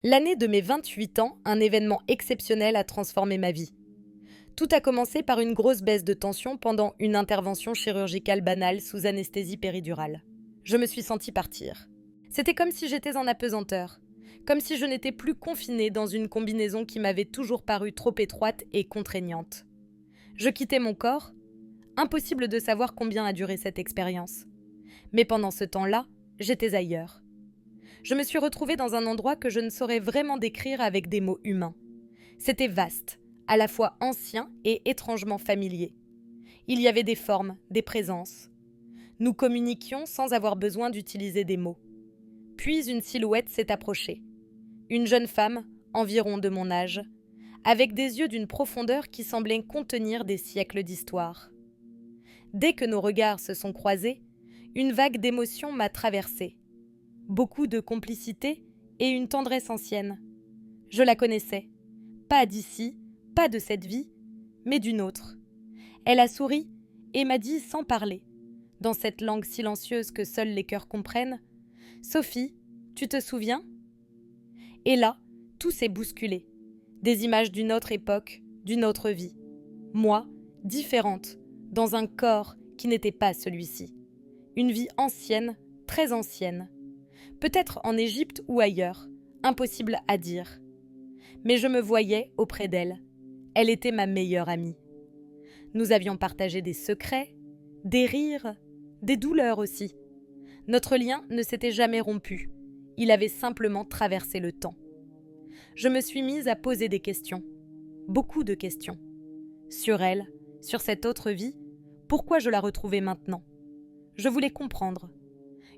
L'année de mes 28 ans, un événement exceptionnel a transformé ma vie. Tout a commencé par une grosse baisse de tension pendant une intervention chirurgicale banale sous anesthésie péridurale. Je me suis sentie partir. C'était comme si j'étais en apesanteur, comme si je n'étais plus confinée dans une combinaison qui m'avait toujours paru trop étroite et contraignante. Je quittais mon corps, impossible de savoir combien a duré cette expérience. Mais pendant ce temps-là, j'étais ailleurs. Je me suis retrouvée dans un endroit que je ne saurais vraiment décrire avec des mots humains. C'était vaste, à la fois ancien et étrangement familier. Il y avait des formes, des présences. Nous communiquions sans avoir besoin d'utiliser des mots. Puis une silhouette s'est approchée. Une jeune femme, environ de mon âge, avec des yeux d'une profondeur qui semblait contenir des siècles d'histoire. Dès que nos regards se sont croisés, une vague d'émotion m'a traversée. Beaucoup de complicité et une tendresse ancienne. Je la connaissais. Pas d'ici, pas de cette vie, mais d'une autre. Elle a souri et m'a dit sans parler, dans cette langue silencieuse que seuls les cœurs comprennent, « Sophie, tu te souviens ?» Et là, tout s'est bousculé. Des images d'une autre époque, d'une autre vie. Moi, différente, dans un corps qui n'était pas celui-ci. Une vie ancienne, très ancienne. Peut-être en Égypte ou ailleurs, impossible à dire. Mais je me voyais auprès d'elle. Elle était ma meilleure amie. Nous avions partagé des secrets, des rires, des douleurs aussi. Notre lien ne s'était jamais rompu. Il avait simplement traversé le temps. Je me suis mise à poser des questions. Beaucoup de questions. Sur elle, sur cette autre vie, pourquoi je la retrouvais maintenant ? Je voulais comprendre.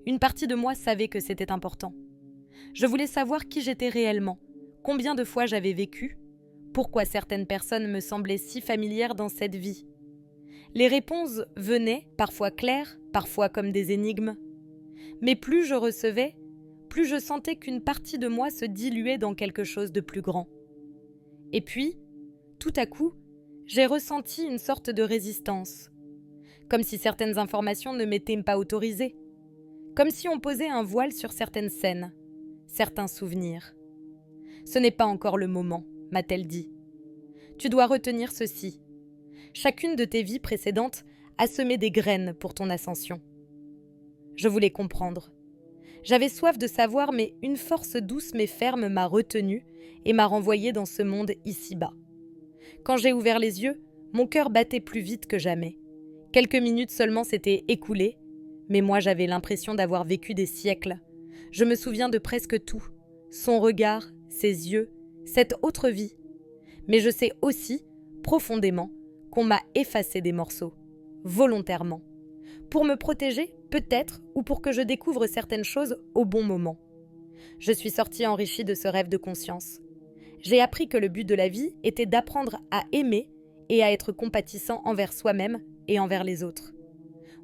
Une partie de moi savait que c'était important. Je voulais savoir qui j'étais réellement, combien de fois j'avais vécu, pourquoi certaines personnes me semblaient si familières dans cette vie. Les réponses venaient, parfois claires, parfois comme des énigmes. Mais plus je recevais, plus je sentais qu'une partie de moi se diluait dans quelque chose de plus grand. Et puis, tout à coup, j'ai ressenti une sorte de résistance, comme si certaines informations ne m'étaient pas autorisées. Comme si on posait un voile sur certaines scènes, certains souvenirs. « Ce n'est pas encore le moment », m'a-t-elle dit. « Tu dois retenir ceci. Chacune de tes vies précédentes a semé des graines pour ton ascension. » Je voulais comprendre. J'avais soif de savoir, mais une force douce mais ferme m'a retenue et m'a renvoyée dans ce monde ici-bas. Quand j'ai ouvert les yeux, mon cœur battait plus vite que jamais. Quelques minutes seulement s'étaient écoulées, mais moi j'avais l'impression d'avoir vécu des siècles. Je me souviens de presque tout. Son regard, ses yeux, cette autre vie. Mais je sais aussi, profondément, qu'on m'a effacé des morceaux. Volontairement. Pour me protéger, peut-être, ou pour que je découvre certaines choses au bon moment. Je suis sortie enrichie de ce rêve de conscience. J'ai appris que le but de la vie était d'apprendre à aimer et à être compatissant envers soi-même et envers les autres.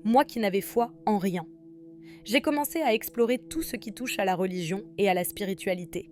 Moi qui n'avais foi en rien. J'ai commencé à explorer tout ce qui touche à la religion et à la spiritualité.